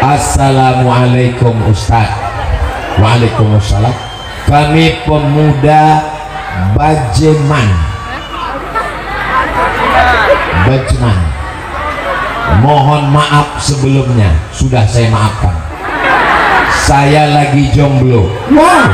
Assalamualaikum Ustaz. Waalaikumsalam. Kami pemuda Bajeman, mohon maaf sebelumnya, sudah saya maafkan. Saya lagi jomblo. Wow.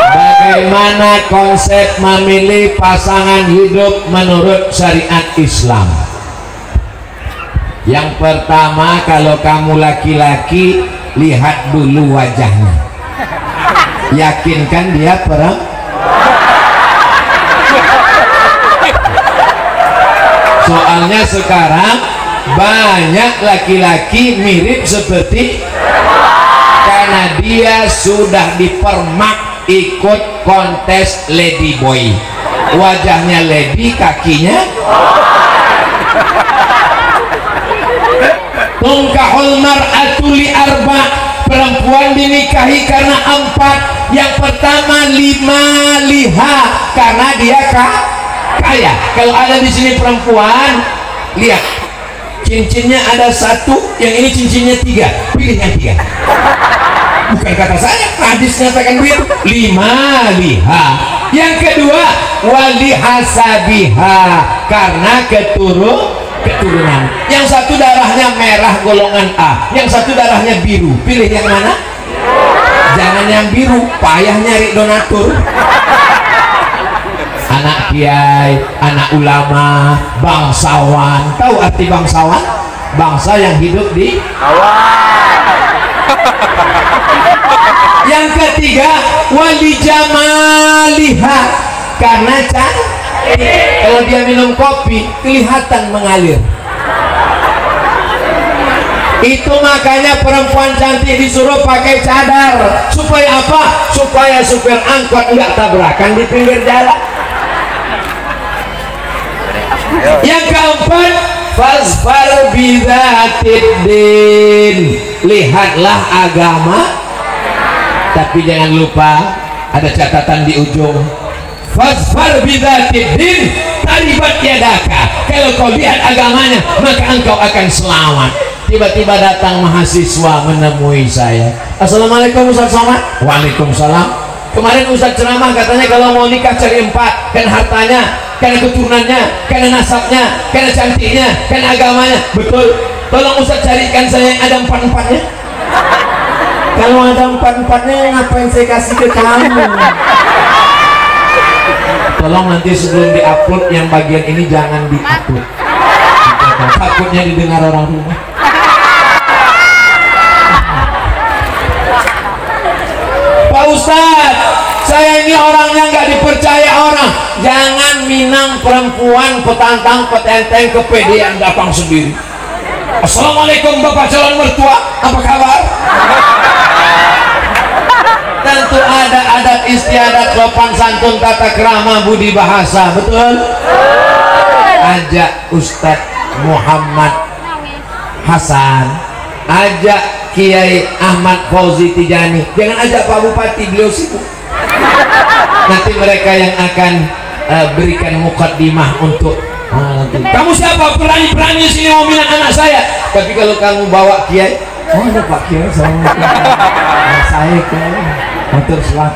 Bagaimana konsep memilih pasangan hidup menurut syariat Islam? Yang pertama, kalau kamu laki-laki, lihat dulu wajahnya. Yakinkan dia perempuan. Soalnya sekarang banyak laki-laki mirip seperti, karena dia sudah dipermak ikut kontes lady boy. Wajahnya lady, kakinya tungkahul mar'atu li arba. Perempuan dinikahi karena 4. Yang pertama liha, karena dia kaya. Kalau ada di sini perempuan, lihat cincinnya ada 1, yang ini cincinnya 3, pilih yang 3. Bukan kata saya, hadis nyatakan begitu. Liha. Yang kedua walihasabiha, karena keturunan. Yang satu darahnya merah golongan A, yang satu darahnya biru, pilih yang mana? Jangan yang biru, payah nyari donatur. Anak kiai, anak ulama, bangsawan. Tahu arti bangsawan? Bangsa yang hidup di yang ketiga wali jamaliha, karena cantik. Kalau dia minum kopi kelihatan mengalir. Itu makanya perempuan cantik disuruh pakai cadar. Supaya apa? Supaya supir angkot enggak tabrakan di pinggir jalan. Yang keempat, fasfar bidzatiddin, lihatlah agama. Tapi jangan lupa ada catatan di ujung, fasfar bidzatiddin taribat yadaka. Kalau kau lihat agamanya, maka engkau akan selamat. Tiba-tiba datang mahasiswa menemui saya. Assalamualaikum Ustaz Somad. Waalaikumsalam. Kemarin Ustaz ceramah katanya kalau mau nikah cari 4, kan hartanya, karena keturunannya, karena nasabnya, karena cantiknya, karena agamanya. Betul. Tolong Ustaz carikan saya yang ada 4-4-nya. Kalau ada 4-4-nya, ngapain saya kasih ke kamu? Tolong nanti sebelum diupload yang bagian ini jangan diupload. Takutnya didengar orang rumah. Pak Ustadz, saya ini orangnya nggak dipercaya orang. Jangan minang perempuan petantang petenteng kepedean datang sendiri. Assalamualaikum Bapak calon mertua, apa kabar? Tentu ada adat istiadat, sopan santun, tata krama, budi bahasa, betul? Ajak Ustadz Muhammad Hasan, ajak Kiai Ahmad Fauzi Tijani, jangan ajak Pak Bupati, beliau sibuk. Nanti mereka yang akan berikan mukaddimah untuk nanti. Kamu siapa? Berani-berani sini mau minang anak saya. Tapi kalau kamu bawa Kiai, oh ada Pak Kiai sama saya Kiai motor sekolah.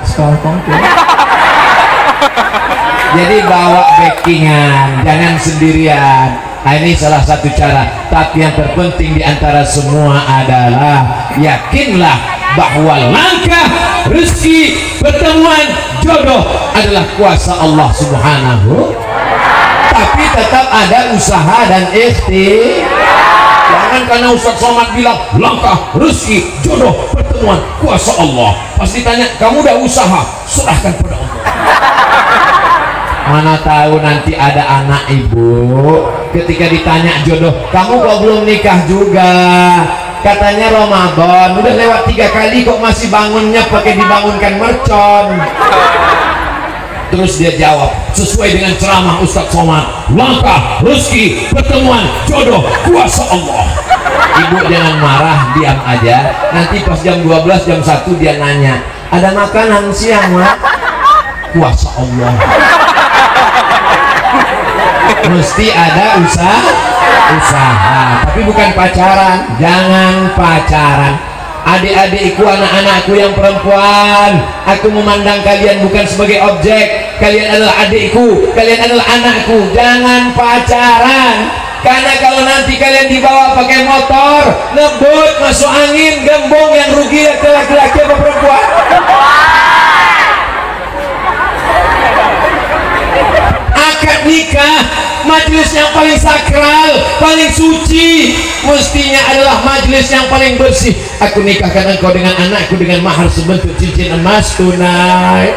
Jadi bawa backingan, jangan sendirian. Nah, ini salah satu cara. Tapi yang terpenting di antara semua adalah yakinlah bahwa langkah rezeki, pertemuan jodoh adalah kuasa Allah Subhanahu. Tapi tetap ada usaha dan ikhtiar. Jangan karena Ustaz Somad bilang langkah rezeki, jodoh, pertemuan kuasa Allah, pas ditanya kamu udah usaha, serahkan pada Allah. Mana tahu nanti ada anak ibu ketika ditanya jodoh, kamu kok belum nikah juga, katanya Ramadan udah lewat 3 kali kok masih bangunnya pakai dibangunkan mercon. Terus dia jawab sesuai dengan ceramah Ustaz Somad, langkah rezeki, pertemuan jodoh kuasa Allah. Ibu jangan marah, diam aja. Nanti pas jam 12 jam 1 dia nanya, ada makanan siang Mak? Kuasa Allah. Mesti ada usaha. usaha, tapi bukan pacaran. Jangan pacaran. Adik-adikku, anak-anakku yang perempuan, aku memandang kalian bukan sebagai objek. Kalian adalah adikku, kalian adalah anakku. Jangan pacaran, karena kalau nanti kalian dibawa pakai motor, ngebut, masuk angin, gembong, yang rugi laki-laki apa perempuan? Akad nikah, majelis yang paling sakral, paling suci, mestinya adalah majelis yang paling bersih. Aku nikahkan engkau dengan anakku dengan mahar sebentuk cincin emas tunai.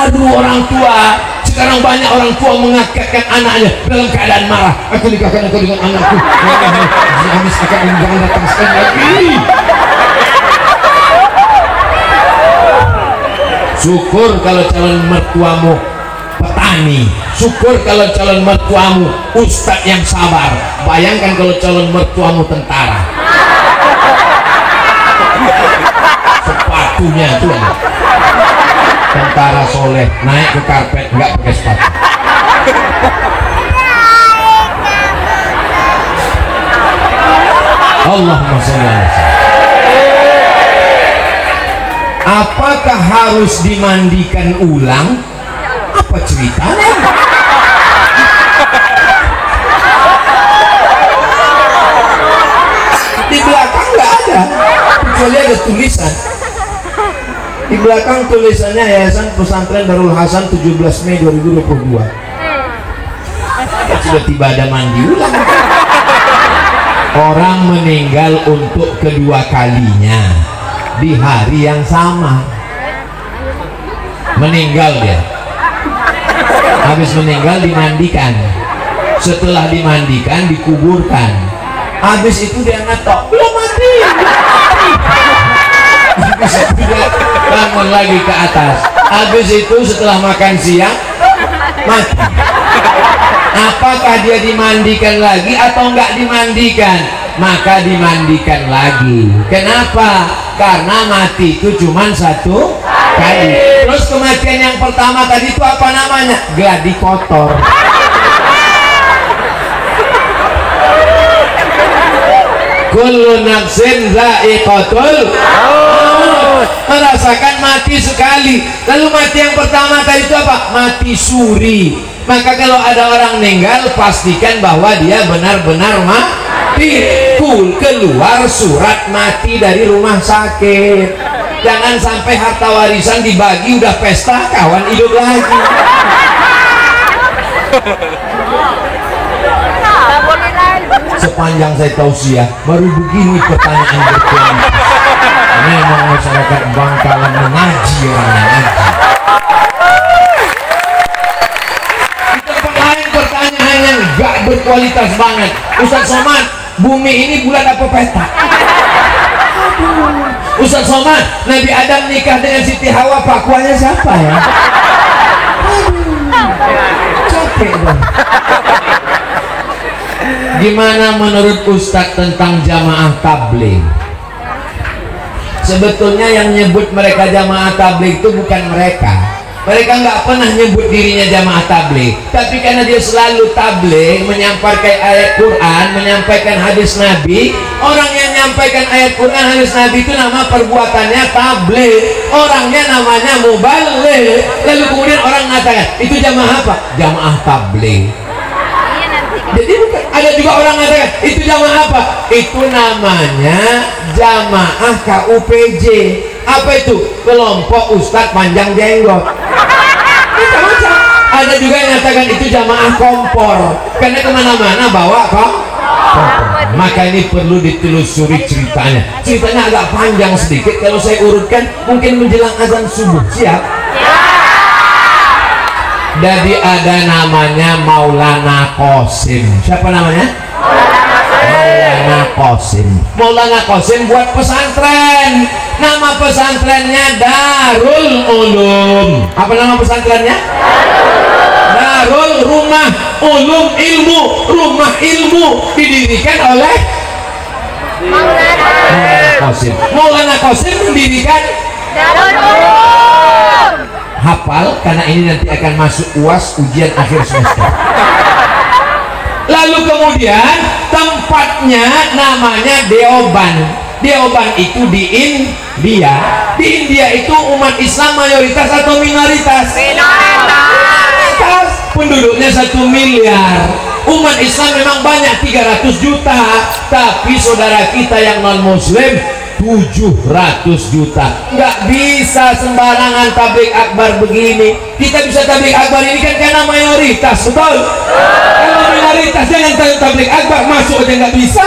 Aduh, orang tua. Sekarang banyak orang tua mengakadkan anaknya dalam keadaan marah. Aku nikahkan engkau dengan anakku. Habis akad ini jangan datang sekali lagi. Syukur kalau calon mertuamu petani, syukur kalau calon mertuamu ustadz yang sabar. Bayangkan kalau calon mertuamu tentara, sepatunya tuh tentara soleh, naik ke karpet nggak pakai sepatu. Allahumma sholli ala sayyidina. Apakah harus dimandikan ulang? Apa ceritanya? Di belakang nggak ada, kecuali ada tulisan. Di belakang tulisannya Yayasan Pesantren Darul Hasan 17 Mei 2022. Sudah tiba ada mandi ulang. Orang meninggal untuk kedua kalinya di hari yang sama. Meninggal dia, habis meninggal dimandikan, setelah dimandikan dikuburkan, habis itu dia ngetok, belum mati. Habis itu dia bangun lagi ke atas, habis itu setelah makan siang mati. Apakah dia dimandikan lagi atau enggak dimandikan? Maka dimandikan lagi. Kenapa? Karena mati itu cuma satu kali. Terus kematian yang pertama tadi itu apa namanya? Gladi kotor. Kullu nafsin dha'iqatul maut. Merasakan mati sekali. Lalu mati yang pertama tadi itu apa? Mati suri. Maka kalau ada orang meninggal, pastikan bahwa dia benar-benar mati. Keluar surat mati dari rumah sakit. Jangan sampai harta warisan dibagi udah pesta, kawan hidup lagi. Sepanjang saya tausiah, baru begini pertanyaan berkualitas. Memang masyarakat Bangkalan mengaji orangnya. Pertanyaan yang gak berkualitas banget. Ustaz Somad, bumi ini bulan apa peta? Ustaz Somad, Nabi Adam nikah dengan Siti Hawa, pakuannya siapa ya? Capek dong. Gimana menurut Ustadz tentang jamaah tabligh? Sebetulnya yang nyebut mereka jamaah tabligh itu bukan mereka. Mereka nggak pernah nyebut dirinya jamaah tabligh, tapi karena dia selalu tabligh, menyampaikan ayat Quran, menyampaikan hadis Nabi. Orang yang menyampaikan ayat Quran, hadis Nabi itu nama perbuatannya tabligh, orangnya namanya mubaligh. Lalu kemudian orang mengatakan itu jamaah apa? Jamaah tabligh. Jadi bukan. Ada juga orang mengatakan itu jamaah apa? Itu namanya jamaah KUPJ. Apa itu? Kelompok Ustadz Panjang Jenggot. Macam-macam. Ada juga yang mengatakan itu jamaah kompor, karena kemana-mana bawa kompor. Maka ini perlu ditelusuri ceritanya. Ceritanya agak panjang sedikit. Kalau saya urutkan mungkin menjelang azan subuh. Siap? Jadi ada namanya Maulana Qasim. Siapa namanya? Maulana Qasim. Maulana Qasim buat pesantren. Nama pesantrennya Darul Ulum. Apa nama pesantrennya? Darul Rumah Ulum Ilmu. Rumah ilmu didirikan oleh Maulana Qasim. Maulana Qasim mendirikan Darul Ulum. Hafal, karena ini nanti akan masuk UAS, ujian akhir semester. Lalu kemudian tempatnya namanya Deoban. Deoban itu di India. Di India itu umat Islam mayoritas atau minoritas? Minoritas. Penduduknya 1 miliar. Umat Islam memang banyak 300 juta, tapi saudara kita yang non muslim 700 juta. Nggak bisa sembarangan tabligh akbar begini. Kita bisa tabligh akbar ini kan karena mayoritas, betul? Kalau minoritas jangan tabligh akbar, masuk aja nggak bisa.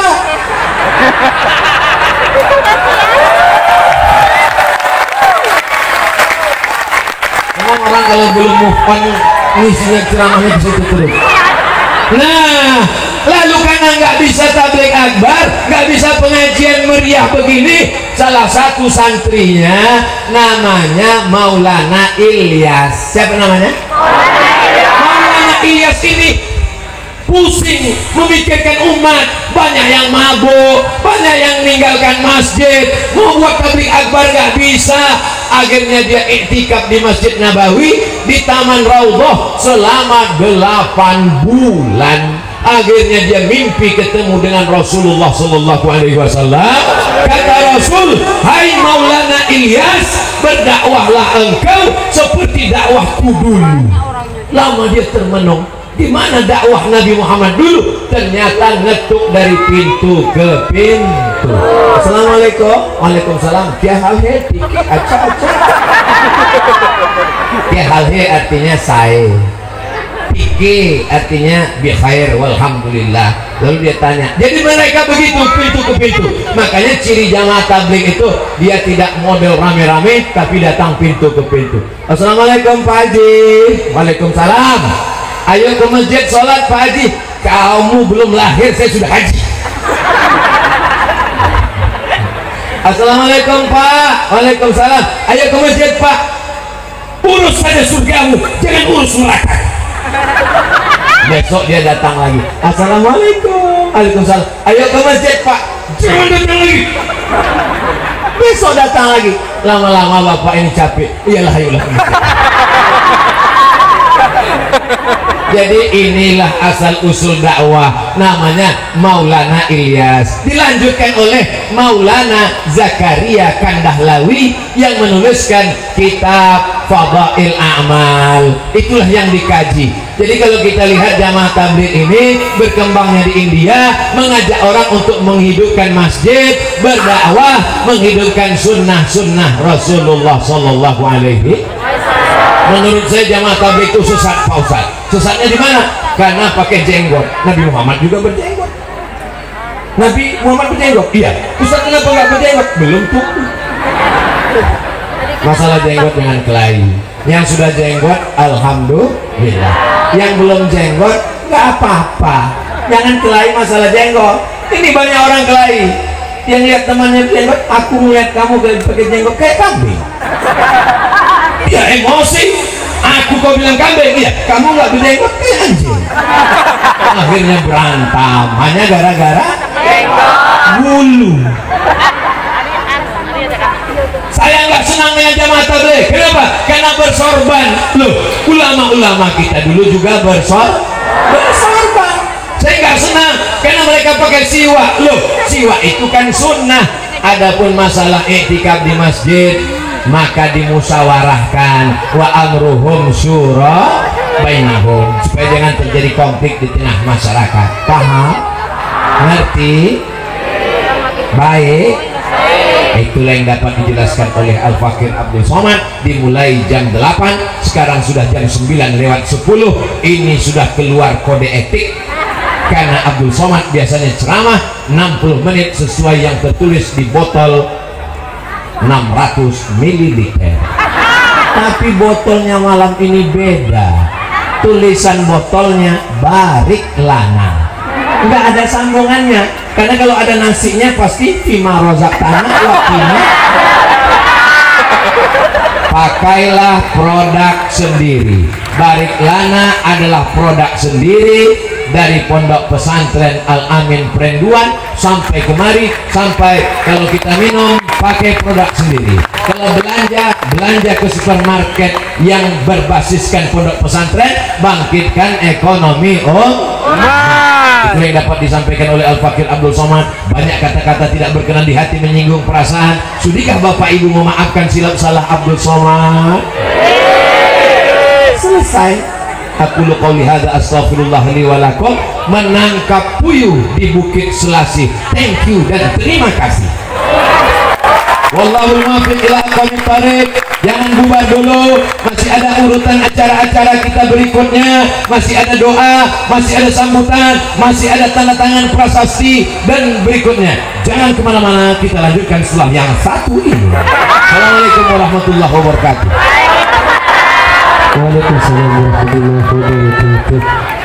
Memang orang kalau belum move on, ngisinya ceramahnya di situ terus. Nah, lalu karena nggak bisa tabligh akbar, nggak bisa pengajian meriah begini, salah satu santrinya namanya Maulana Ilyas. Siapa namanya? Maulana Ilyas ini pusing memikirkan umat, banyak yang mabuk, banyak yang meninggalkan masjid, mau buat tabligh akbar nggak bisa. Akhirnya dia iktikaf di Masjid Nabawi, di Taman Raudhah selama 8 bulan. Akhirnya dia mimpi ketemu dengan Rasulullah Sallallahu Alaihi Wasallam. Kata Rasul, hai Maulana Ilyas, berdakwahlah engkau seperti dakwahku dulu. Lama dia termenung, di mana dakwah Nabi Muhammad dulu? Ternyata ngetuk dari pintu ke pintu. Assalamualaikum. Waalaikumsalam. Kya hal hai? Acha. Kya hal hai artinya saya. Piki artinya bi khair walhamdulillah. Lalu dia tanya, jadi mereka begitu pintu ke pintu. Makanya ciri jamaah tabligh itu dia tidak model rame-rame, tapi datang pintu ke pintu. Assalamualaikum Pak Haji. Waalaikumsalam. Ayo ke masjid sholat Pak Haji. Kamu belum lahir, saya sudah haji. Assalamualaikum Pak. Waalaikumsalam. Ayo ke masjid Pak. Urus saja surgamu, jangan urus neraka. Besok dia datang lagi. Assalamualaikum. Waalaikumsalam. Ayo ke masjid Pak. Jangan datang lagi. Besok datang lagi. Lama-lama bapak ini capek. Iyalah, ayolah. Jadi inilah asal usul dakwah, namanya Maulana Ilyas, dilanjutkan oleh Maulana Zakaria Kandahlawi yang menuliskan kitab Fadail A'mal. Itulah yang dikaji. Jadi kalau kita lihat jamaah tabligh ini berkembangnya di India, mengajak orang untuk menghidupkan masjid, berdakwah, menghidupkan sunnah-sunnah Rasulullah Sallallahu Alaihi. Menurut saya jamaah tabligh itu sesat, Pak Ustaz. Sesatnya di mana? Karena pakai jenggot. Nabi Muhammad juga berjenggot. Nabi Muhammad berjenggot? Iya. Ustaz kenapa nggak berjenggot? Belum tumbuh. Masalah jenggot dengan kelahi. Yang sudah jenggot, alhamdulillah. Yang belum jenggot, nggak apa-apa. Jangan kelahi masalah jenggot. Ini banyak orang kelahi. Yang lihat temannya berjenggot, aku melihat kamu pakai jenggot kayak kambing. Ya emosi. Aku kau bilang kambing, iya. Kamu nggak berjenggot kayak anjing. Akhirnya berantem, hanya gara-gara bulu. Saya nggak senang dengan jamaah tabligh. Kenapa? Karena bersorban. Loh, ulama-ulama kita dulu juga bersorban. Saya nggak senang karena mereka pakai siwak. Loh, siwak itu kan sunnah. Adapun masalah iktikaf di masjid, maka dimusyawarahkan, wa amruhum syura bainahum, supaya jangan terjadi konflik di tengah masyarakat. Paham? Ngerti? Baik. Itulah yang dapat dijelaskan oleh Al-Fakir Abdul Somad. Dimulai jam 8, sekarang sudah jam 9:10. Ini sudah keluar kode etik, karena Abdul Somad biasanya ceramah 60 menit sesuai yang tertulis di botol 600 ml. Tapi botolnya malam ini beda. Tulisan botolnya Barik Lana. Nggak ada sambungannya. Karena kalau ada nasinya pasti Fima Rozak Tanah waktunya. Pakailah produk sendiri. Barik Lana adalah produk sendiri dari Pondok Pesantren Al Amin Perenduan. sampai kemari, sampai kalau kita minum pakai produk sendiri, kalau belanja ke supermarket yang berbasiskan pondok pesantren, bangkitkan ekonomi itu yang dapat disampaikan oleh Al-Fakir Abdul Somad. Banyak kata-kata tidak berkenan di hati, menyinggung perasaan. Sudikah Bapak Ibu memaafkan silap salah Abdul Somad? Selesai. Aku qouli hadza astaghfirullah li wa lakum. Menangkap puyuh di Bukit Selasih. Thank you dan terima kasih. Wallahul muwaffiq ila aqwamit thariq. Jangan bubar dulu, masih ada urutan acara-acara kita berikutnya, masih ada doa, masih ada sambutan, masih ada tanda tangan prasasti dan berikutnya. Jangan kemana-mana, kita lanjutkan setelah yang satu ini. Assalamualaikum warahmatullahi wabarakatuh. Waalaikumsalam warahmatullahi wabarakatuh.